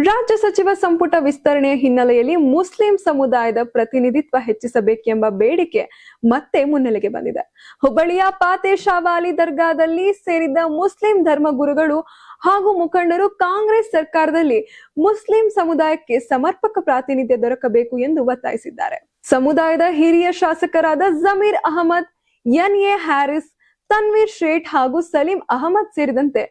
ರಾಜ್ಯ ಸಚಿವ ಸಂಪುಟ ವಿಸ್ತರಣೆಯ ಹಿನ್ನೆಲೆಯಲ್ಲಿ ಮುಸ್ಲಿಂ ಸಮುದಾಯದ ಪ್ರತಿನಿಧಿತ್ವ ಹೆಚ್ಚಿಸಬೇಕೆಂಬ ಬೇಡಿಕೆ ಮತ್ತೆ ಮುನ್ನೆಲೆಗೆ ಬಂದಿದೆ. ಹುಬ್ಬಳ್ಳಿಯ ಪಾತೆ ಶಾವಾಲಿ ದರ್ಗಾದಲ್ಲಿ ಸೇರಿದ್ದ ಮುಸ್ಲಿಂ ಧರ್ಮಗುರುಗಳು ಹಾಗೂ ಮುಖಂಡರು ಕಾಂಗ್ರೆಸ್ ಸರ್ಕಾರದಲ್ಲಿ ಮುಸ್ಲಿಂ ಸಮುದಾಯಕ್ಕೆ ಸಮರ್ಪಕ ಪ್ರಾತಿನಿಧ್ಯ ದೊರಕಬೇಕು ಎಂದು ಒತ್ತಾಯಿಸಿದ್ದಾರೆ. ಸಮುದಾಯದ ಹಿರಿಯ ಶಾಸಕರಾದ ಜಮೀರ್ ಅಹಮದ್, ಎನ್.ಎ. ಹ್ಯಾರಿಸ್, ತನ್ವೀರ್ ಶೇಠ್ ಹಾಗೂ ಸಲೀಂ ಅಹಮದ್ ಸೇರಿದಂತೆ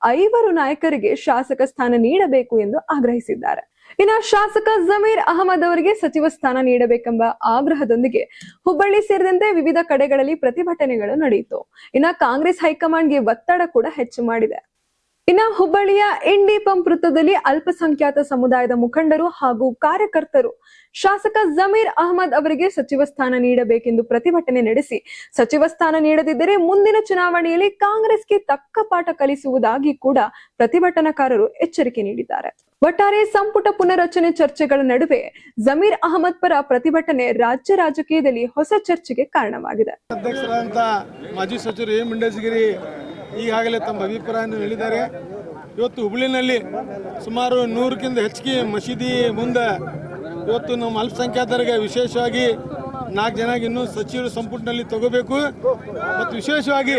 5 ನಾಯಕರಿಗೆ ಶಾಸಕ ಸ್ಥಾನ ನೀಡಬೇಕು ಎಂದು ಆಗ್ರಹಿಸಿದ್ದಾರೆ. ಇನ್ನು ಶಾಸಕ ಜಮೀರ್ ಅಹಮದ್ ಅವರಿಗೆ ಸಚಿವ ಸ್ಥಾನ ನೀಡಬೇಕೆಂಬ ಆಗ್ರಹದೊಂದಿಗೆ ಹುಬ್ಬಳ್ಳಿ ಸೇರಿದಂತೆ ವಿವಿಧ ಕಡೆಗಳಲ್ಲಿ ಪ್ರತಿಭಟನೆಗಳು ನಡೆಯಿತು. ಇನ್ನು ಕಾಂಗ್ರೆಸ್ ಹೈಕಮಾಂಡ್ಗೆ ಒತ್ತಡ ಕೂಡ ಹೆಚ್ಚು ಮಾಡಿದೆ. ಇನ್ನು ಹುಬ್ಬಳ್ಳಿಯ ಇಂಡಿ ಪಂಪ್ ವೃತ್ತದಲ್ಲಿ ಅಲ್ಪಸಂಖ್ಯಾತ ಸಮುದಾಯದ ಮುಖಂಡರು ಹಾಗೂ ಕಾರ್ಯಕರ್ತರು ಶಾಸಕ ಜಮೀರ್ ಅಹಮದ್ ಅವರಿಗೆ ಸಚಿವ ಸ್ಥಾನ ನೀಡಬೇಕೆಂದು ಪ್ರತಿಭಟನೆ ನಡೆಸಿ, ಸಚಿವ ಸ್ಥಾನ ನೀಡದಿದ್ದರೆ ಮುಂದಿನ ಚುನಾವಣೆಯಲ್ಲಿ ಕಾಂಗ್ರೆಸ್ಗೆ ತಕ್ಕ ಪಾಠ ಕಲಿಸುವುದಾಗಿ ಕೂಡ ಪ್ರತಿಭಟನಾಕಾರರು ಎಚ್ಚರಿಕೆ ನೀಡಿದ್ದಾರೆ. ಒಟ್ಟಾರೆ ಸಂಪುಟ ಪುನರಚನೆ ಚರ್ಚೆಗಳ ನಡುವೆ ಜಮೀರ್ ಅಹಮದ್ ಪರ ಪ್ರತಿಭಟನೆ ರಾಜ್ಯ ರಾಜಕೀಯದಲ್ಲಿ ಹೊಸ ಚರ್ಚೆಗೆ ಕಾರಣವಾಗಿದೆ. ಅಧ್ಯಕ್ಷರಾದಂತ ಮಾಜಿ ಸಚಿವರು ಎ ಮುಂಡೇಶಗಿರಿ ಈಗಾಗಲೇ ತಮ್ಮ ಅಭಿಪ್ರಾಯವನ್ನು ಹೇಳಿದ್ದಾರೆ. ಇವತ್ತು ಹುಬ್ಬಳ್ಳಿನಲ್ಲಿ ಸುಮಾರು 100ಕ್ಕಿಂತ ಹೆಚ್ಚಿಗೆ ಮಸೀದಿ ಮುಂದೆ ಇವತ್ತು ನಮ್ಮ ಅಲ್ಪಸಂಖ್ಯಾತರಿಗೆ ವಿಶೇಷವಾಗಿ 4 ಜನ ಇನ್ನೂ ಸಚಿವರು ಸಂಪುಟದಲ್ಲಿ ತಗೋಬೇಕು. ಮತ್ತು ವಿಶೇಷವಾಗಿ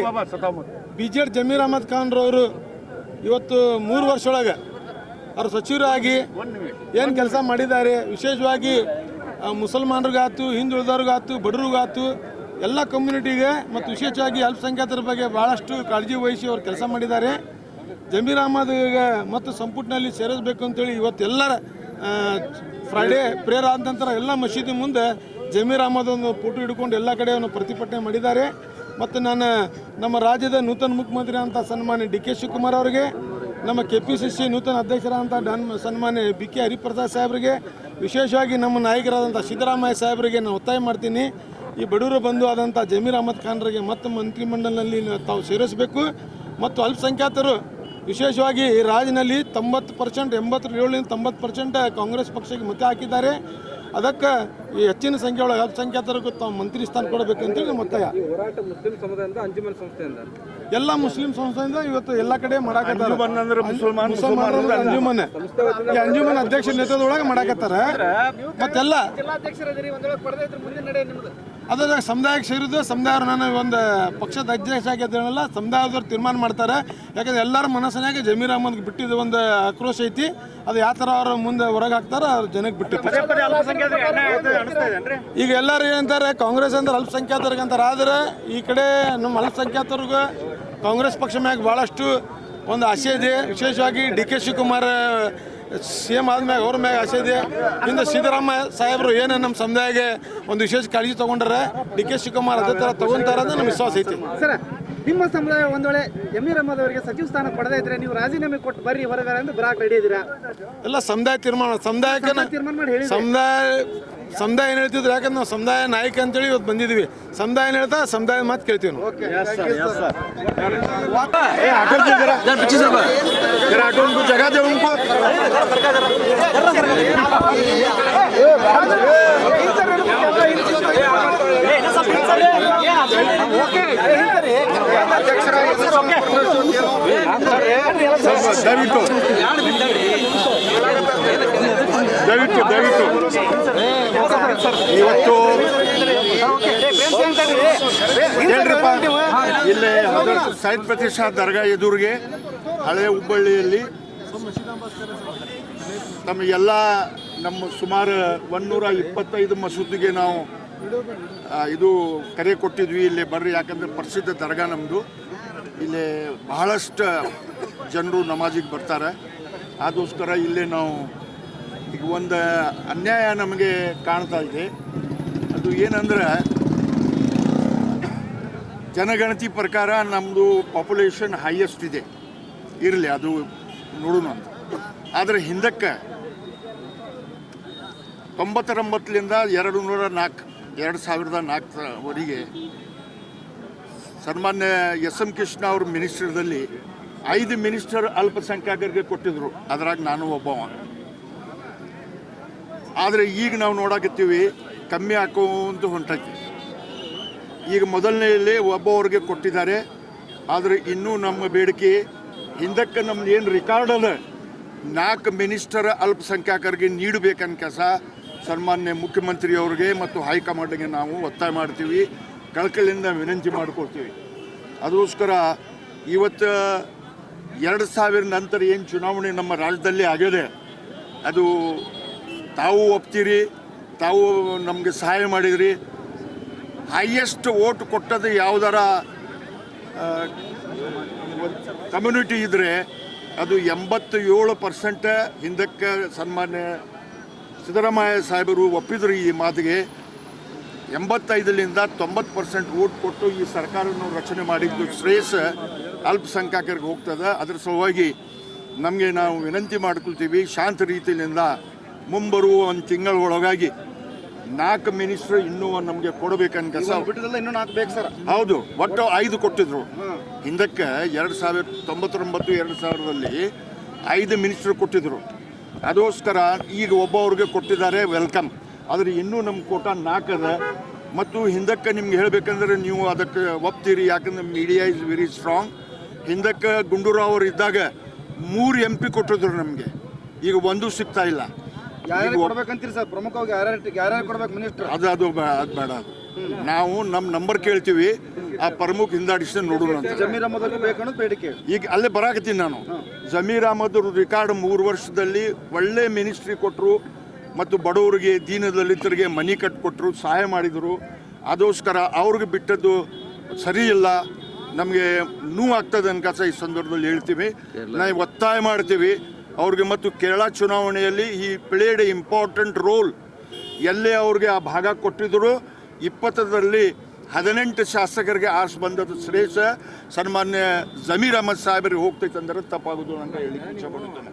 ಬಿಜೆಡ್ ಜಮೀರ್ ಅಹಮದ್ ಖಾನ್ ರವರು ಇವತ್ತು 3 ವರ್ಷದೊಳಗೆ ಅವರು ಸಚಿವರಾಗಿ ಏನು ಕೆಲಸ ಮಾಡಿದ್ದಾರೆ, ವಿಶೇಷವಾಗಿ ಮುಸಲ್ಮಾನರಿಗಾಯ್ತು, ಹಿಂದುಳಿದವ್ರಿಗಾಯ್ತು, ಬಡವ್ರಿಗಾಯ್ತು, ಎಲ್ಲ ಕಮ್ಯುನಿಟಿಗೆ ಮತ್ತು ವಿಶೇಷವಾಗಿ ಅಲ್ಪಸಂಖ್ಯಾತರ ಬಗ್ಗೆ ಭಾಳಷ್ಟು ಕಾಳಜಿ ವಹಿಸಿ ಅವರು ಕೆಲಸ ಮಾಡಿದ್ದಾರೆ. ಜಮೀರ್ ಅಹಮದ್ಗೆ ಮತ್ತು ಸಂಪುಟದಲ್ಲಿ ಸೇರಿಸಬೇಕು ಅಂತೇಳಿ ಇವತ್ತೆಲ್ಲರ ಫ್ರೈಡೇ ಪ್ರೇಯರ್ ಆದ ನಂತರ ಎಲ್ಲ ಮಸೀದಿ ಮುಂದೆ ಜಮೀರ್ ಅಹಮದ್ ಒಂದು ಫೋಟೋ ಹಿಡ್ಕೊಂಡು ಎಲ್ಲ ಕಡೆ ಒಂದು ಪ್ರತಿಭಟನೆ ಮಾಡಿದ್ದಾರೆ. ಮತ್ತು ನಾನು ನಮ್ಮ ರಾಜ್ಯದ ನೂತನ ಮುಖ್ಯಮಂತ್ರಿ ಅಂತ ಸನ್ಮಾನ್ಯ ಡಿ ಕೆ ಶಿವಕುಮಾರ್ ಅವರಿಗೆ, ನಮ್ಮ KPCC ನೂತನ ಅಧ್ಯಕ್ಷರಾದಂಥ ಸನ್ಮಾನ್ಯ BK ಹರಿಪ್ರಸಾದ್ ಸಾಹೇಬರಿಗೆ, ವಿಶೇಷವಾಗಿ ನಮ್ಮ ನಾಯಕರಾದಂಥ ಸಿದ್ದರಾಮಯ್ಯ ಸಾಹೇಬರಿಗೆ ನಾನು ಒತ್ತಾಯ ಮಾಡ್ತೀನಿ, ಈ ಬಡವರು ಬಂಧು ಆದಂಥ ಜಮೀರ್ ಅಹಮದ್ ಖಾನ್ರಿಗೆ ಮತ್ತು ಮಂತ್ರಿಮಂಡಲದಲ್ಲಿ ತಾವು ಸೇರಿಸಬೇಕು. ಮತ್ತು ಅಲ್ಪಸಂಖ್ಯಾತರು ವಿಶೇಷವಾಗಿ ಈ ರಾಜ್ಯದಲ್ಲಿ 90%, 87ರಿಂದ 90% ಕಾಂಗ್ರೆಸ್ ಪಕ್ಷಕ್ಕೆ ಮತ ಹಾಕಿದ್ದಾರೆ. ಅದಕ್ಕೆ ಈ ಹೆಚ್ಚಿನ ಸಂಖ್ಯೆಯೊಳಗೆ ಅಲ್ಪಸಂಖ್ಯಾತರಿಗೂ ತಾವು ಮಂತ್ರಿ ಸ್ಥಾನ ಕೊಡಬೇಕಂತೇಳಿ ನಮ್ಮ ಒತ್ತಾಯ. ಎಲ್ಲ ಮುಸ್ಲಿಂ ಸಂಸ್ಥೆಯಿಂದ ಇವತ್ತು ಎಲ್ಲ ಕಡೆ ಮಾಡಾಕತ್ತಾರೆ. ಅಂಜುಮನ್ ಅಧ್ಯಕ್ಷ ನೇತೃತ್ವದೊಳಗೆ ಮಾಡಾಕತ್ತಾರೆ. ಮತ್ತೆಲ್ಲ ಅದ್ರ ಸಮುದಾಯಕ್ಕೆ ಸೇರಿದ್ದು ಸಮುದಾಯವ್ರು ನಾನು ಒಂದು ಪಕ್ಷದ ಅಧ್ಯಕ್ಷ ಆಗಿದ್ದೇನಲ್ಲ, ಸಮುದಾಯದವ್ರು ತೀರ್ಮಾನ ಮಾಡ್ತಾರೆ. ಯಾಕಂದ್ರೆ ಎಲ್ಲರ ಮನಸ್ಸಿನಾಗ ಜಮೀರ್ ಅಹಮದ್ಗೆ ಬಿಟ್ಟಿದ್ದು ಒಂದು ಆಕ್ರೋಶ ಐತಿ. ಅದು ಯಾವ ಥರ ಅವ್ರ ಮುಂದೆ ಹೊರಗೆ ಹಾಕ್ತಾರೆ, ಅವ್ರ ಜನಕ್ಕೆ ಬಿಟ್ಟಿರ್ತಾರೆ. ಈಗ ಎಲ್ಲರೂ ಏನಂತಾರೆ, ಕಾಂಗ್ರೆಸ್ ಅಂದ್ರೆ ಅಲ್ಪಸಂಖ್ಯಾತರಿಗೆ ಅಂತಾರೆ. ಆದರೆ ಈ ಕಡೆ ನಮ್ಮ ಅಲ್ಪಸಂಖ್ಯಾತರಿಗೂ ಕಾಂಗ್ರೆಸ್ ಪಕ್ಷ ಮ್ಯಾಗ ಭಾಳಷ್ಟು ಒಂದು ಆಸೆ ಇದೆ. ವಿಶೇಷವಾಗಿ ಡಿ ಕೆ ಶಿವಕುಮಾರ್ CM ಆದ್ಮ್ಯಾಗ ಅವ್ರ ಮ್ಯಾಗ ಆಸೆ ಇದೆ. ಇಂದ ಸಿದ್ದರಾಮಯ್ಯ ಸಾಹೇಬರು ಏನು ನಮ್ಮ ಸಮುದಾಯಕ್ಕೆ ಒಂದು ವಿಶೇಷ ಕಾಳಜಿ ತೊಗೊಂಡ್ರೆ ಡಿ ಕೆ ಶಿವಕುಮಾರ್ ಅದೇ ಥರ ತೊಗೊಂತಾರೆ ಅಂತ ನಮ್ಮ ವಿಶ್ವಾಸ ಐತಿ. ಸರ್, ನಿಮ್ಮ ಸಮುದಾಯ ಒಂದು ವೇಳೆ ಜಮೀರ್ ಅಹಮದ್ ಅವರಿಗೆ ಸಚಿವ ಸ್ಥಾನ ಪಡೆದೇ ಇದ್ರೆ ನೀವು ರಾಜೀನಾಮೆ ಕೊಟ್ಟು ಬರ್ರಿ ಹೊರಗಾರ ಅಂತ ಬರಾಕ್ ರೆಡಿ ಇದ್ದೀರಾ? ಎಲ್ಲ ಸಮುದಾಯ ಸಮುದಾಯಕ್ಕೆ ಸಮುದಾಯ ಏನು ಹೇಳ್ತಿದ್ರು, ಯಾಕಂದ್ರೆ ನಾವು ಸಮುದಾಯ ನಾಯಕ ಅಂತೇಳಿ ಇವತ್ತು ಬಂದಿದ್ದೀವಿ. ಸಮುದಾಯ ಏನು ಹೇಳ್ತಾ ಸಮುದಾಯ ಮಾತು ಕೇಳ್ತೀವಿ ನಾವು. ದಯವಿಟ್ಟು ಇವತ್ತು ಹೇಳ್ರಪ್ಪ, ಇಲ್ಲಿ ಸೈಯದ್ ಪ್ರತಿಷ್ಠಾ ದರ್ಗಾ ಎದುರಿಗೆ ಹಳೆ ಹುಬ್ಬಳ್ಳಿಯಲ್ಲಿ ತಮಗೆಲ್ಲ ನಮ್ಮ ಸುಮಾರು 125 ಮಸೂದಿಗೆ ನಾವು ಇದು ಕರೆ ಕೊಟ್ಟಿದ್ವಿ, ಇಲ್ಲಿ ಬರ್ರಿ, ಯಾಕಂದರೆ ಪ್ರಸಿದ್ಧ ದರ್ಗಾ ನಮ್ಮದು. ಇಲ್ಲಿ ಬಹಳಷ್ಟು ಜನರು ನಮಾಜಿಗೆ ಬರ್ತಾರೆ. ಅದಕ್ಕೋಸ್ಕರ ಇಲ್ಲೇ ನಾವು ಈಗ ಒಂದು ಅನ್ಯಾಯ ನಮಗೆ ಕಾಣ್ತಾ ಇದೆ. ಅದು ಏನಂದ್ರೆ, ಜನಗಣತಿ ಪ್ರಕಾರ ನಮ್ಮದು ಪಾಪ್ಯುಲೇಷನ್ ಹೈಯೆಸ್ಟ್ ಇದೆ, ಇರಲಿ ಅದು ನೋಡೋಣ ಅಂತ. ಆದರೆ ಹಿಂದಕ್ಕೆ 99ರಿಂದ 2004ವರೆಗೆ ಸನ್ಮಾನ್ಯ SM ಕೃಷ್ಣ ಅವ್ರ ಮಿನಿಸ್ಟರ್ದಲ್ಲಿ 5 ಮಿನಿಸ್ಟರ್ ಅಲ್ಪಸಂಖ್ಯಾತರಿಗೆ ಕೊಟ್ಟಿದ್ರು. ಅದ್ರಾಗ ನಾನು ಒಬ್ಬವ. ಆದರೆ ಈಗ ನಾವು ನೋಡಕತ್ತೀವಿ ಕಮ್ಮಿ ಹಾಕೋಂತ ಹೊಂಟೈತಿ. ಈಗ ಮೊದಲನೆಯಲ್ಲಿ ಒಬ್ಬವ್ರಿಗೆ ಕೊಟ್ಟಿದ್ದಾರೆ. ಆದರೆ ಇನ್ನೂ ನಮ್ಮ ಬೇಡಿಕೆ ಹಿಂದಕ್ಕೆ ನಮ್ದು ಏನು ರೆಕಾರ್ಡ್ ಅದ 4 ಮಿನಿಸ್ಟರ್ ಅಲ್ಪಸಂಖ್ಯಾತರಿಗೆ ನೀಡಬೇಕನ್ನ ಕೆಲಸ ಸನ್ಮಾನ್ಯ ಮುಖ್ಯಮಂತ್ರಿಯವರಿಗೆ ಮತ್ತು ಹೈಕಮಾಂಡ್ಗೆ ನಾವು ಒತ್ತಾಯ ಮಾಡ್ತೀವಿ, ಕಳಕಳಿಯಿಂದ ವಿನಂತಿ ಮಾಡ್ಕೊಳ್ತೀವಿ. ಅದಕ್ಕೋಸ್ಕರ ಇವತ್ತು 2000 ನಂತರ ಏನು ಚುನಾವಣೆ ನಮ್ಮ ರಾಜ್ಯದಲ್ಲಿ ಆಗಿದೆ, ಅದು ತಾವು ಒಪ್ತೀರಿ, ತಾವು ನಮಗೆ ಸಹಾಯ ಮಾಡಿದ್ರಿ. ಹೈಯೆಸ್ಟ್ ವೋಟ್ ಕೊಟ್ಟದ್ದು ಯಾವುದಾರ ಕಮ್ಯುನಿಟಿ ಇದ್ದರೆ ಅದು 87% ಹಿಂದಕ್ಕೆ ಸನ್ಮಾನ್ಯ ಸಿದ್ದರಾಮಯ್ಯ ಸಾಹೇಬರು ಒಪ್ಪಿದ್ರು ಈ ಮಾತಿಗೆ. 85ರಿಂದ 90% ವೋಟ್ ಕೊಟ್ಟು ಈ ಸರ್ಕಾರವನ್ನು ರಚನೆ ಮಾಡಿದ್ದು ಶ್ರೇಯಸ್ ಅಲ್ಪಸಂಖ್ಯಾತರಿಗೆ ಹೋಗ್ತದೆ. ಅದರ ಸಲುವಾಗಿ ನಮಗೆ ನಾವು ವಿನಂತಿ ಮಾಡ್ಕೊಳ್ತೀವಿ, ಶಾಂತ ರೀತಿಯಿಂದ ಮುಂಬರುವ ಒಂದು ತಿಂಗಳ ಒಳಗಾಗಿ 4 ಮಿನಿಸ್ಟ್ರು ಇನ್ನೂ ನಮಗೆ ಕೊಡಬೇಕನ್ನ ಕೆಲಸ. ಬಿಟ್ಟಿದ್ದಲ್ಲ ಇನ್ನೂ 4 ಬೇಕು ಸರ್. ಹೌದು, ಒಟ್ಟು 5 ಕೊಟ್ಟಿದ್ರು. ಹಿಂದಕ್ಕೆ 2099-2000ರಲ್ಲಿ 5 ಮಿನಿಸ್ಟ್ರು ಕೊಟ್ಟಿದ್ರು. ಅದಕ್ಕೋಸ್ಕರ ಈಗ ಒಬ್ಬವ್ರಿಗೆ ಕೊಟ್ಟಿದ್ದಾರೆ, ವೆಲ್ಕಮ್. ಆದರೆ ಇನ್ನೂ ನಮ್ಮ ಕೋಟ 4 ಅದ. ಮತ್ತು ಹಿಂದಕ್ಕೆ ನಿಮ್ಗೆ ಹೇಳಬೇಕಂದ್ರೆ ನೀವು ಅದಕ್ಕೆ ಒಪ್ತೀರಿ, ಯಾಕಂದ್ರೆ ಮೀಡಿಯಾ ಇಸ್ ವೆರಿ ಸ್ಟ್ರಾಂಗ್. ಹಿಂದಕ್ಕೆ ಗುಂಡೂರಾವ್ ಅವರು ಇದ್ದಾಗ 3 MP ಕೊಟ್ಟಿದ್ರು ನಮಗೆ, ಈಗ ಒಂದೂ ಸಿಗ್ತಾ ಇಲ್ಲ. ಯಾರ್ಯಾರು ಕೊಡ್ಬೇಕಂತೀರಿ ಸರ್? ಪ್ರಮುಖವಾಗಿ ಯಾರ್ಯಾರು ಕೊಡ್ಬೇಕು ಮಿನಿಸ್ಟರ್? ಅದು ಬೇಡ. ನಾವು ನಮ್ಮ ನಂಬರ್ ಕೇಳ್ತೀವಿ, ಆ ಪ್ರಮುಖ ಹಿಂದಾಡಿಸಿ ನೋಡೋಣ ಅಂತ. ಜಮೀರ್ ಅಹಮದ್ ಅವ್ರಿಗೆ ಬೇಕನ್ನೋದು ಬೇಡಿಕೆ. ಈಗ ಅಲ್ಲೇ ಬರಾಕತ್ತೀನಿ ನಾನು. ಜಮೀರ್ ಅಹಮದ್ ಅವರು ರೆಕಾರ್ಡ್ 3 ವರ್ಷದಲ್ಲಿ ಒಳ್ಳೆ ಮಿನಿಸ್ಟ್ರಿ ಕೊಟ್ಟರು ಮತ್ತು ಬಡವರಿಗೆ, ದೀನದಲಿತರಿಗೆ ಮನೆ ಕಟ್ಟಿಕೊಟ್ರು, ಸಹಾಯ ಮಾಡಿದರು. ಅದಕ್ಕೋಸ್ಕರ ಅವ್ರಿಗೆ ಬಿಟ್ಟದ್ದು ಸರಿ ಇಲ್ಲ, ನಮಗೆ ನೋವಾಗ್ತದೆ ಅನ್ಕಸ ಈ ಸಂದರ್ಭದಲ್ಲಿ ಹೇಳ್ತೀವಿ. ನಾವು ಒತ್ತಾಯ ಮಾಡ್ತೀವಿ ಅವ್ರಿಗೆ. ಮತ್ತು ಕೇರಳ ಚುನಾವಣೆಯಲ್ಲಿ ಈ ಪ್ಲೇಡ್ ಇಂಪಾರ್ಟೆಂಟ್ ರೋಲ್. ಎಲ್ಲೇ ಅವ್ರಿಗೆ ಆ ಭಾಗ ಕೊಟ್ಟಿದ್ರು 20ರಲ್ಲಿ 18 ಶಾಸಕರಿಗೆ ಆರ್ಸ್ ಬಂದದ್ದು ಶ್ರೇಷ್ಠ ಸನ್ಮಾನ್ಯ ಜಮೀರ್ ಅಹಮದ್ ಸಾಹೇಬರಿಗೆ ಹೋಗ್ತೈತೆ ಅಂದ್ರೆ ತಪ್ಪಾಗೋದು ಅಂತ ಹೇಳಿ ಇಚ್ಛೆ ಪಡುತ್ತೇನೆ.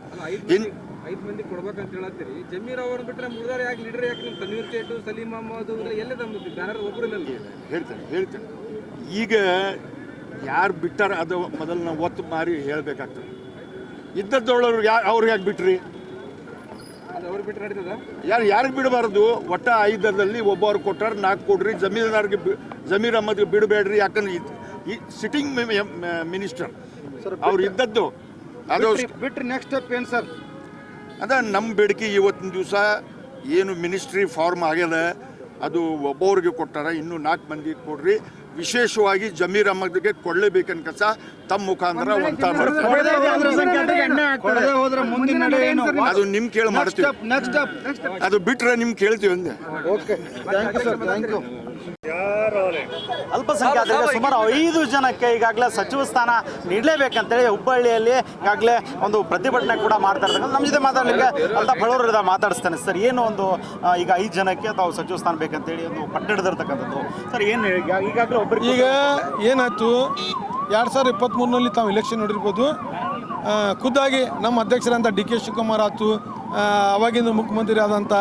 5 ಮಂದಿ ಕೊಡ್ಬೇಕಂತ ಹೇಳತ್ತೀರಿ. ಜಮೀರ್ ಅವ್ರನ್ನ ಬಿಟ್ಟರೆ ಮುರ್ದಾರ ಯಾಕೆ ಲೀಡರ್ ಯಾಕೆ ನಿಮ್ಮ ತನ್ವೀರ್ ಸೇಠು, ಸಲೀಂ ಅಹಮದ್ ಎಲ್ಲ ತಂದಿದ್ದು ಯಾರು ಒಬ್ಬರು ಹೇಳ್ತೇನೆ. ಈಗ ಯಾರು ಬಿಟ್ಟಾರ ಅದು ಮೊದಲು ನಾವು ಒತ್ತು ಮಾರಿ ಹೇಳಬೇಕಾಗ್ತದೆ. ಇದ್ದದ್ದೊಳವ್ರು ಅವ್ರಿಗೆ ಯಾಕೆ ಬಿಟ್ರಿ? ಅವ್ರು ಬಿಟ್ಟರೆ ನಡೀತದ? ಯಾರಿಗೆ ಬಿಡಬಾರ್ದು? ಒಟ್ಟ 5ರಲ್ಲಿ ಒಬ್ಬರು ಕೊಟ್ಟಾರ, 4 ಕೊಡ್ರಿ. ಜಮೀರ್ ಅಹಮದ್ಗೆ ಬಿಡಬೇಡ್ರಿ, ಯಾಕಂದ್ರೆ ಈ ಸಿಟ್ಟಿಂಗ್ ಮಿನಿಸ್ಟರ್ ಅವ್ರು ಇದ್ದದ್ದು. ಅದು ಬಿಟ್ರಿ ನೆಕ್ಸ್ಟ್ ಸ್ಟೆಪ್ ಏನು ಸರ್? ಅದ ನಮ್ಮ ಬೇಡಿಕೆ. ಇವತ್ತಿನ ದಿವಸ ಏನು ಮಿನಿಸ್ಟ್ರಿ ಫಾರ್ಮ್ ಆಗ್ಯದ ಅದು ಒಬ್ಬವ್ರಿಗೆ ಕೊಟ್ಟಾರ, ಇನ್ನೂ 4 ಮಂದಿ ಕೊಡ್ರಿ. ವಿಶೇಷವಾಗಿ ಜಮೀರ್ ಅಹಮದ್ಗೆ ಕೊಡಲೇಬೇಕನ್ನ ಕೆಲಸ ತಮ್ಮ ಮುಖಾಂತರ ಒತ್ತಾಯ ಮಾಡ್ತಾರೆ. ಅದು ನಿಮ್ ಕೇಳಿ ಮಾಡ್ತೀವಿ, ಅದು ಬಿಟ್ರೆ ನಿಮ್ಗೆ ಕೇಳ್ತೀವಿ ಅಂದೆ. Okay, thank you sir, thank you. ಅಲ್ಪಸಂಖ್ಯಾತರಿಗೆ ಸುಮಾರು 5 ಜನಕ್ಕೆ ಈಗಾಗಲೇ ಸಚಿವ ಸ್ಥಾನ ನೀಡಲೇಬೇಕಂತೇಳಿ ಹುಬ್ಬಳ್ಳಿಯಲ್ಲಿ ಈಗಾಗಲೇ ಒಂದು ಪ್ರತಿಭಟನೆ ಕೂಡ ಮಾಡ್ತಾ ಇರ್ತಕ್ಕಂಥ. ನಮ್ಮ ಜೊತೆ ಮಾತಾಡಲಿಕ್ಕೆ ಅಲ್ತಾಫ್ ಹಳೂರು ಮಾತಾಡಿಸ್ತಾನೆ. ಸರ್, ಏನು ಒಂದು ಈಗ 5 ಜನಕ್ಕೆ ತಾವು ಸಚಿವ ಸ್ಥಾನ ಬೇಕಂತೇಳಿ ಒಂದು ಪಟ್ಟು ಹಿಡಿದಿರ್ತಕ್ಕಂಥದ್ದು. ಸರ್, ಏನು ಈಗಾಗಲೇ ಒಬ್ಬರಿಗೆ ಈಗ ಏನಾಯ್ತು, 2023ನಲ್ಲಿ ತಾವು ಎಲೆಕ್ಷನ್ ನೋಡಿರ್ಬೋದು. ಖುದ್ದಾಗಿ ನಮ್ಮ ಅಧ್ಯಕ್ಷರಂಥ DK ಶಿವಕುಮಾರ್ ಆಯ್ತು, ಅವಾಗಿಂದ ಮುಖ್ಯಮಂತ್ರಿ ಆದಂಥ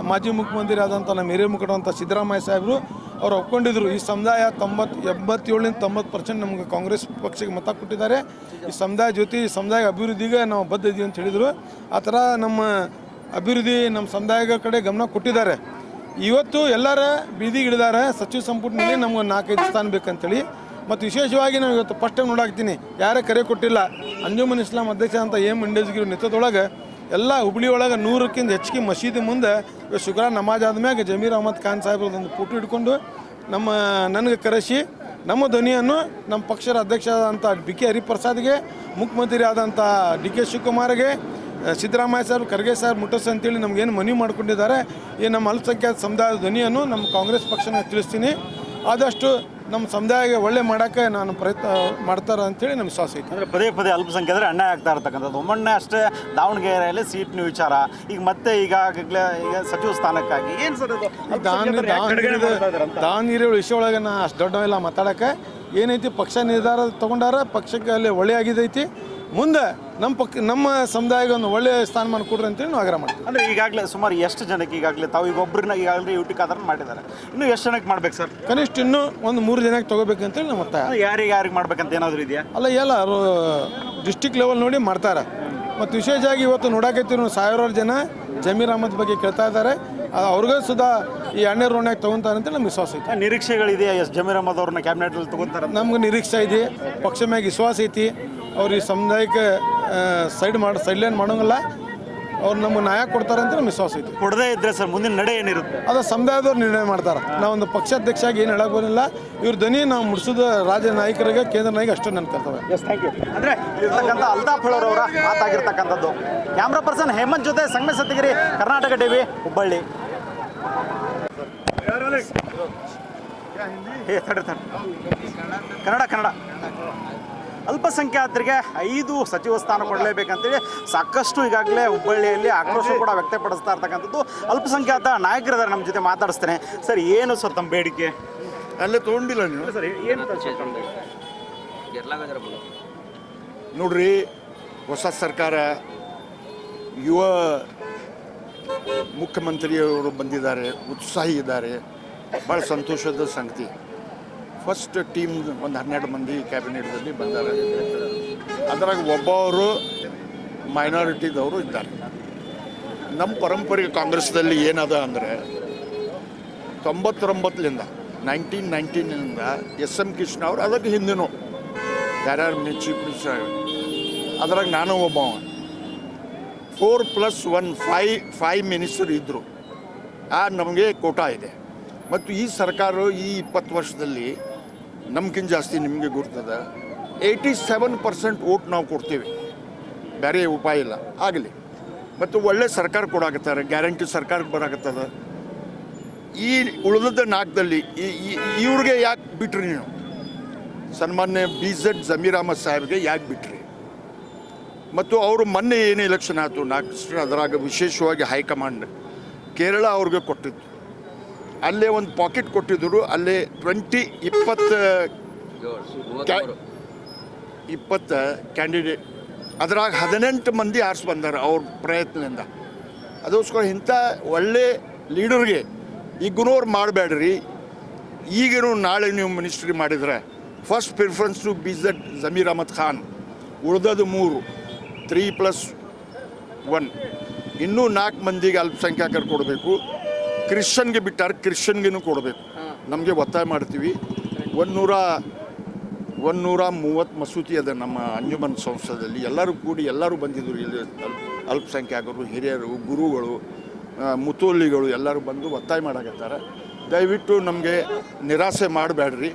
ಮಾಜಿ ಮುಖ್ಯಮಂತ್ರಿ ಆದಂಥ ನಮ್ಮ ಹಿರಿಯ ಮುಖಂಡರಂಥ ಸಿದ್ದರಾಮಯ್ಯ ಸಾಹೇಬರು ಅವ್ರು ಒಪ್ಕೊಂಡಿದ್ರು. ಈ ಸಮುದಾಯ 87-90% ನಮ್ಗೆ ಕಾಂಗ್ರೆಸ್ ಪಕ್ಷಕ್ಕೆ ಮತ ಕೊಟ್ಟಿದ್ದಾರೆ. ಈ ಸಮುದಾಯ ಜೊತೆ ಈ ಸಮುದಾಯ ಅಭಿವೃದ್ಧಿಗೆ ನಾವು ಬದ್ಧ ಇದ್ದೀವಿ ಅಂತ ಹೇಳಿದರು. ಆ ಥರ ನಮ್ಮ ಅಭಿವೃದ್ಧಿ ನಮ್ಮ ಸಮುದಾಯಗಳ ಕಡೆ ಗಮನ ಕೊಟ್ಟಿದ್ದಾರೆ. ಇವತ್ತು ಎಲ್ಲರ ಬೀದಿಗೆ ಇಳಿದಾರೆ. ಸಚಿವ ಸಂಪುಟದಲ್ಲಿ ನಮ್ಗೆ 4-5 ಸ್ಥಾನ ಬೇಕಂತೇಳಿ. ಮತ್ತು ವಿಶೇಷವಾಗಿ ನಾವು ಇವತ್ತು ಫಸ್ಟ್ ಟೈಮ್ ನೋಡಾಕ್ತೀನಿ, ಯಾರೇ ಕರೆ ಕೊಟ್ಟಿಲ್ಲ. ಅಂಜುಮನ್ ಇಸ್ಲಾಂ ಅಧ್ಯಕ್ಷ ಅಂತ ಮಂಡೇಜ್ಗಿರಿ ನೇತೃತ್ವದೊಳಗೆ ಎಲ್ಲ ಹುಬ್ಳಿ ಒಳಗೆ 100ಕ್ಕಿಂತ ಹೆಚ್ಚಿಗೆ ಮಸೀದಿ ಮುಂದೆ ಶುಕ್ರವಾರ ನಮಾಜ್ ಆದ್ಮ್ಯಾಗ ಜಮೀರ್ ಅಹಮದ್ ಖಾನ್ ಸಾಹೇಬ್ರದೊಂದು ಫೋಟೋ ಹಿಡ್ಕೊಂಡು ನನಗೆ ಕರೆಸಿ ನಮ್ಮ ಧ್ವನಿಯನ್ನು ನಮ್ಮ ಪಕ್ಷದ ಅಧ್ಯಕ್ಷ ಆದಂಥ BK ಹರಿಪ್ರಸಾದ್ಗೆ, ಮುಖ್ಯಮಂತ್ರಿ ಆದಂಥ DK ಶಿವಕುಮಾರ್ಗೆ, ಸಿದ್ದರಾಮಯ್ಯ ಸಾಹೇಬ್, ಖರ್ಗೆ ಸಾಹೇಬ್ ಮುಟ್ಟಸ್ ಅಂತೇಳಿ ನಮಗೇನು ಮನವಿ ಮಾಡ್ಕೊಂಡಿದ್ದಾರೆ. ಈ ನಮ್ಮ ಅಲ್ಪಸಂಖ್ಯಾತ ಸಮುದಾಯದ ಧ್ವನಿಯನ್ನು ನಮ್ಮ ಕಾಂಗ್ರೆಸ್ ಪಕ್ಷನ ತಿಳಿಸ್ತೀನಿ. ಆದಷ್ಟು ನಮ್ಮ ಸಮುದಾಯಕ್ಕೆ ಒಳ್ಳೆ ಮಾಡೋಕ್ಕೆ ನಾನು ಪ್ರಯತ್ನ ಮಾಡ್ತಾರೆ ಅಂತೇಳಿ ನಮ್ಮ ವಿಶ್ವಾಸ ಐತೆ. ಅಂದರೆ ಪದೇ ಅಲ್ಪಸಂಖ್ಯಾತರು ಅನ್ಯಾಯ ಆಗ್ತಾ ಇರ್ತಕ್ಕಂಥದ್ದು. ಒಮ್ಮೊನ್ನೆ ಅಷ್ಟೇ ದಾವಣಗೆರೆಯಲ್ಲಿ ಸೀಟ್ನ ವಿಚಾರ, ಈಗ ಮತ್ತೆ ಈಗಾಗಲೇ ಸಚಿವ ಸ್ಥಾನಕ್ಕಾಗಿ ಏನು ಸರ್ ಇದು? ದಾವಣಗೆರೆ ವಿಷಯ ಒಳಗೆ ನಾ ಅಷ್ಟು ದೊಡ್ಡವೆಲ್ಲ ಮಾತಾಡೋಕ್ಕೆ ಏನೈತಿ, ಪಕ್ಷ ನಿರ್ಧಾರ ತೊಗೊಂಡಾರ, ಪಕ್ಷಕ್ಕೆ ಅಲ್ಲಿ ಒಳ್ಳೆ ಆಗಿದೈತಿ. ಮುಂದೆ ನಮ್ಮ ಸಮುದಾಯಕ್ಕೆ ಒಂದು ಒಳ್ಳೆಯ ಸ್ಥಾನಮಾನ ಕೊಡ್ರಿ ಅಂತೇಳಿ ನಾವು ಆಗ್ರಹ ಮಾಡ್ತೀವಿ. ಅಂದರೆ ಈಗಾಗಲೇ ಸುಮಾರು ಎಷ್ಟು ಜನಕ್ಕೆ ಈಗಾಗಲೇ ತಾವು ಈಗ ಒಬ್ಬರನ್ನ ಈಗಾಗಲೇ ಯೂಟಿ ಖಾತರ ಮಾಡಿದ್ದಾರೆ, ಇನ್ನೂ ಎಷ್ಟು ಜನಕ್ಕೆ ಮಾಡ್ಬೇಕು ಸರ್? ಕನಿಷ್ಠ ಇನ್ನೂ ಒಂದು 3 ಜನಕ್ಕೆ ತೊಗೋಬೇಕಂತೇಳಿ ನಮ್ಮ ಒತ್ತಾಯ. ಯಾರಿಗೆ ಮಾಡ್ಬೇಕಂತ ಏನಾದರೂ ಇದೆಯಾ? ಅಲ್ಲ, ಎಲ್ಲರೂ ಡಿಸ್ಟಿಕ್ ಲೆವೆಲ್ ನೋಡಿ ಮಾಡ್ತಾರೆ. ಮತ್ತು ವಿಶೇಷವಾಗಿ ಇವತ್ತು ನೋಡಾಕೈತಿರೋ 1000 ಜನ ಜಮೀರ್ ಅಹಮದ್ ಬಗ್ಗೆ ಕೇಳ್ತಾ ಇದ್ದಾರೆ. ಅವ್ರಿಗೂ ಸುಧಾ ಈ 2ನೇ ರೌಂಡ್ನಾಗ ತೊಗೊತಾರೆ ಅಂತೇಳಿ ನಮ್ಗೆ ವಿಶ್ವಾಸ ಐತಿ. ನಿರೀಕ್ಷೆಗಳಿದೆಯಾ ಜಮೀರ್ ಅಹಮದ್ ಅವ್ರನ್ನ ಕ್ಯಾಬಿನೆಟಲ್ಲಿ ತೊಗೊತಾರೆ? ನಮ್ಗೆ ನಿರೀಕ್ಷೆ ಐತಿ, ಪಕ್ಷ ಮ್ಯಾಗ ವಿಶ್ವಾಸ ಐತಿ. ಅವ್ರು ಈ ಸಮುದಾಯಕ್ಕೆ ಸೈಡ್ಲೈನ್ ಮಾಡೋಂಗಿಲ್ಲ. ಅವ್ರು ನಮ್ಮ ನ್ಯಾಯ ಕೊಡ್ತಾರೆ ಅಂತ ನಮ್ಮ ವಿಶ್ವಾಸ ಐತಿ. ಕೊಡದೇ ಇದ್ರೆ ಸರ್ ಮುಂದಿನ ನಡೆ ಏನಿರುತ್ತೆ? ಅದು ಸಮುದಾಯದವ್ರು ನಿರ್ಣಯ ಮಾಡ್ತಾರೆ. ನಾವೊಂದು ಪಕ್ಷಾಧ್ಯಕ್ಷ ಆಗಿ ಏನು ಹೇಳಕ್ ಬರೋಲ್ಲ. ಇವ್ರ ಧ್ವನಿ ನಾವು ಮುಡಿಸೋದು ರಾಜ್ಯ ನಾಯಕರಿಗೆ, ಕೇಂದ್ರ ನಾಯಕ ಅಷ್ಟೇ ನನ್ನ ಕರ್ತವ್ಯ. Yes, thank you. ಅಂದರೆ ಇರ್ತಕ್ಕಂಥ ಅಲ್ತಾಫ್ ಫಳೋರ್ ಅವರ ಮಾತಾಗಿರ್ತಕ್ಕಂಥದ್ದು. ಕ್ಯಾಮ್ರಾ ಪರ್ಸನ್ ಹೇಮಂತ್ ಜೊತೆ ಸಂಗಮೇಶ್ ಸತ್ತಿಗಿರಿ, ಕರ್ನಾಟಕ ಟಿವಿ, ಹುಬ್ಬಳ್ಳಿ. ಕನ್ನಡ ಅಲ್ಪಸಂಖ್ಯಾತರಿಗೆ 5 ಸಚಿವ ಸ್ಥಾನ ಕೊಡಲೇಬೇಕಂತೇಳಿ ಸಾಕಷ್ಟು ಈಗಾಗಲೇ ಹುಬ್ಬಳ್ಳಿಯಲ್ಲಿ ಆಕ್ರೋಶ ಕೂಡ ವ್ಯಕ್ತಪಡಿಸ್ತಾ ಇರ್ತಕ್ಕಂಥದ್ದು. ಅಲ್ಪಸಂಖ್ಯಾತ ನಾಯಕರಿದ್ದಾರೆ, ನಮ್ಮ ಜೊತೆ ಮಾತಾಡಿಸ್ತೇನೆ. ಸರ್, ಏನು ಸರ್ ತಮ್ಮ ಬೇಡಿಕೆ? ಅಲ್ಲೇ ತೊಗೊಂಡಿಲ್ಲ ನೀವು ಸರ್ ಏನು ನೋಡ್ರಿ, ಹೊಸ ಸರ್ಕಾರ, ಯುವ ಮುಖ್ಯಮಂತ್ರಿಯವರು ಬಂದಿದ್ದಾರೆ, ಉತ್ಸಾಹಿ ಇದ್ದಾರೆ, ಭಾಳ ಸಂತೋಷದ ಸಂಗತಿ. ಫಸ್ಟ್ ಟೀಮ್ ಒಂದು 12 ಮಂದಿ ಕ್ಯಾಬಿನೆಟ್ದಲ್ಲಿ ಬಂದಾರೆ. ಅದರಾಗ ಒಬ್ಬವರು ಮೈನಾರಿಟಿದವರು ಇದ್ದಾರೆ. ನಮ್ಮ ಪರಂಪರೆ ಕಾಂಗ್ರೆಸ್ದಲ್ಲಿ ಏನದ ಅಂದರೆ 1999ಲಿಂದ 1919 ಎಸ್.ಎಂ. ಕೃಷ್ಣ ಅವರು, ಅದಕ್ಕೆ ಹಿಂದಿನೂ ಯಾರ್ಯಾರು ಚೀಫ್ ಮಿನಿಸ್ಟರ್, ಅದ್ರಾಗ ನಾನು ಒಬ್ಬವ. 4+1 5 ಮಿನಿಸ್ಟರ್ ಇದ್ದರು. ನಮಗೆ ಕೋಟಾ ಇದೆ. ಮತ್ತು ಈ ಸರ್ಕಾರ ಈ 20 ವರ್ಷದಲ್ಲಿ ನಮ್ಗಿಂತ ಜಾಸ್ತಿ ನಿಮಗೆ ಗುರ್ತದ 87% ವೋಟ್ ನಾವು ಕೊಡ್ತೀವಿ. ಬೇರೆ ಉಪಾಯ ಇಲ್ಲ. ಆಗಲಿ, ಮತ್ತು ಒಳ್ಳೆ ಸರ್ಕಾರ ಕೊಡಾಕತ್ತಾರೆ, ಗ್ಯಾರಂಟಿ ಸರ್ಕಾರಕ್ಕೆ ಬರಾಕತ್ತದ. ಈ ಉಳಿದ 4ದಲ್ಲಿ ಇವ್ರಿಗೆ ಯಾಕೆ ಬಿಟ್ರಿ ನೀವು? ಸನ್ಮಾನ್ಯ BZ ಜಮೀರ್ ಅಹಮದ್ ಸಾಹೇಬ್ಗೆ ಯಾಕೆ ಬಿಟ್ರಿ? ಮತ್ತು ಅವರು ಮೊನ್ನೆ ಏನು ಎಲೆಕ್ಷನ್ ಆಯಿತು 4 ಅದರಾಗ ವಿಶೇಷವಾಗಿ ಹೈಕಮಾಂಡ್ ಕೇರಳ ಅವ್ರಿಗೆ ಕೊಟ್ಟಿತ್ತು. ಅಲ್ಲೇ ಒಂದು ಪಾಕೆಟ್ ಕೊಟ್ಟಿದ್ದರು. ಅಲ್ಲೇ 20 ಕ್ಯಾಂಡಿಡೇಟ್, ಅದ್ರಾಗ 18 ಮಂದಿ ಆರಿಸಿ ಬಂದಾರೆ ಅವ್ರ ಪ್ರಯತ್ನದಿಂದ. ಅದಕ್ಕೋಸ್ಕರ ಇಂಥ ಒಳ್ಳೆ ಲೀಡರ್ಗೆ ಇಗ್ನೋರ್ ಮಾಡಬೇಡ್ರಿ. ಈಗೇನು ನಾಳೆ ನೀವು ಮಿನಿಸ್ಟ್ರಿ ಮಾಡಿದರೆ first preference to BZ Zameer Ahmed Khan. ಉಳಿದದು 3+1 ಇನ್ನೂ 4 ಮಂದಿಗೆ ಅಲ್ಪಸಂಖ್ಯಾತರು ಕೊಡಬೇಕು. ಕ್ರಿಶ್ಚನ್ಗೆ ಬಿಟ್ಟಾರೆ, ಕ್ರಿಶ್ಚನ್ಗೂ ಕೊಡಬೇಕು. ನಮಗೆ ಒತ್ತಾಯ ಮಾಡ್ತೀವಿ. 130 ಮಸೂತಿ ಅದ ನಮ್ಮ ಅಂಜುಮನ್ ಸಂಸ್ಥೆಯಲ್ಲಿ. ಎಲ್ಲರೂ ಕೂಡಿ ಎಲ್ಲರೂ ಬಂದಿದ್ದರು. ಇಲ್ಲಿ ಅಲ್ಪಸಂಖ್ಯಾತರು, ಹಿರಿಯರು, ಗುರುಗಳು, ಮುತೋಲಿಗಳು ಎಲ್ಲರೂ ಬಂದು ಒತ್ತಾಯ ಮಾಡಾಕತ್ತಾರೆ. ದಯವಿಟ್ಟು ನಮಗೆ ನಿರಾಸೆ ಮಾಡಬೇಡ್ರಿ.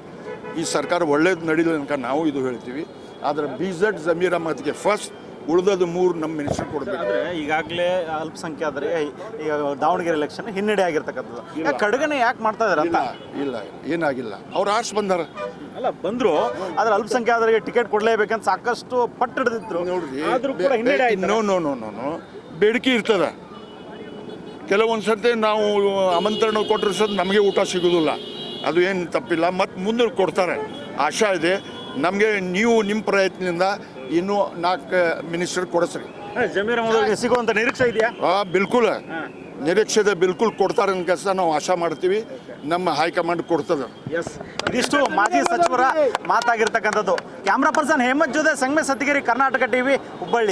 ಈ ಸರ್ಕಾರ ಒಳ್ಳೇದು ನಡೀಲಿ ತನಕ ನಾವು ಇದು ಹೇಳ್ತೀವಿ. ಆದರೆ BZ ಜಮೀರ್ ಅಹಮದ್ಗೆ ಫಸ್ಟ್, ಉಳಿದದು 3 ನಮ್ಮ ಮಿನಿಸ್ಟರ್ ಕೊಡಬೇಕು. ಅಂದರೆ ಈಗಾಗಲೇ ಅಲ್ಪಸಂಖ್ಯಾತರಿಗೆ ಈಗ ದಾವಣಗೆರೆ ಎಲೆಕ್ಷನ್ ಹಿನ್ನಡೆ ಆಗಿರ್ತಕ್ಕಂಥದ್ದು. ಕಡೆಗಣೆ ಯಾಕೆ ಮಾಡ್ತಾ ಇದ್ದಾರೆ ಅಂತ? ಇಲ್ಲ, ಏನಾಗಿಲ್ಲ. ಅವ್ರು ಆರ್ಟ್ಸ್ ಬಂದಾರ. ಅಲ್ಲ, ಬಂದರು, ಆದರೆ ಅಲ್ಪಸಂಖ್ಯಾತರಿಗೆ ಟಿಕೆಟ್ ಕೊಡಲೇಬೇಕಂತ ಸಾಕಷ್ಟು ಪಟ್ಟು ಹಿಡಿದಿದ್ರು. ನೋಡ್ರಿ, ಆದರೂ ಕೂಡ ಹಿನ್ನಡೆ ಆಯ್ತು. ನೋ ಬೇಡಿಕೆ ಇರ್ತದೆ. ಕೆಲವೊಂದು ಸರ್ತಿ ನಾವು ಆಮಂತ್ರಣ ಕೊಟ್ಟರೆ ನಮಗೆ ಊಟ ಸಿಗೋದಿಲ್ಲ. ಅದು ಏನು ತಪ್ಪಿಲ್ಲ. ಮತ್ತು ಮುಂದೆ ಕೊಡ್ತಾರೆ, ಆಶಾ ಇದೆ ನಮಗೆ. ನೀವು ನಿಮ್ಮ ಪ್ರಯತ್ನದಿಂದ ಇನ್ನೂ 4 ಮಿನಿಸ್ಟರ್ ಕೊಡಿಸ್ರಿ. ಜಮೀರ್ ಅಹಮದ್ ಸಿಗುವಂಥ ನಿರೀಕ್ಷೆ ಇದೆಯಾ? ಬಿಲ್ಕುಲ್ ನಿರೀಕ್ಷೆ ಬಿಲ್ಕುಲ್ ಕೊಡ್ತಾರೆ ಅಂತ ಕೆಲಸ ನಾವು ಆಶಾ ಮಾಡ್ತೀವಿ. ನಮ್ಮ ಹೈಕಮಾಂಡ್ ಕೊಡ್ತದೆ. ಎಸ್, ಇದಿಷ್ಟು ಮಾಜಿ ಸಚಿವರ ಮಾತಾಗಿರ್ತಕ್ಕಂಥದ್ದು. ಕ್ಯಾಮ್ರಾ ಪರ್ಸನ್ ಹೇಮಂತ್ ಜೊತೆ ಸಂಗಮೇಶ್ ಸತ್ತಿಗಿರಿ, ಕರ್ನಾಟಕ ಟಿವಿ, ಹುಬ್ಬಳ್ಳಿ.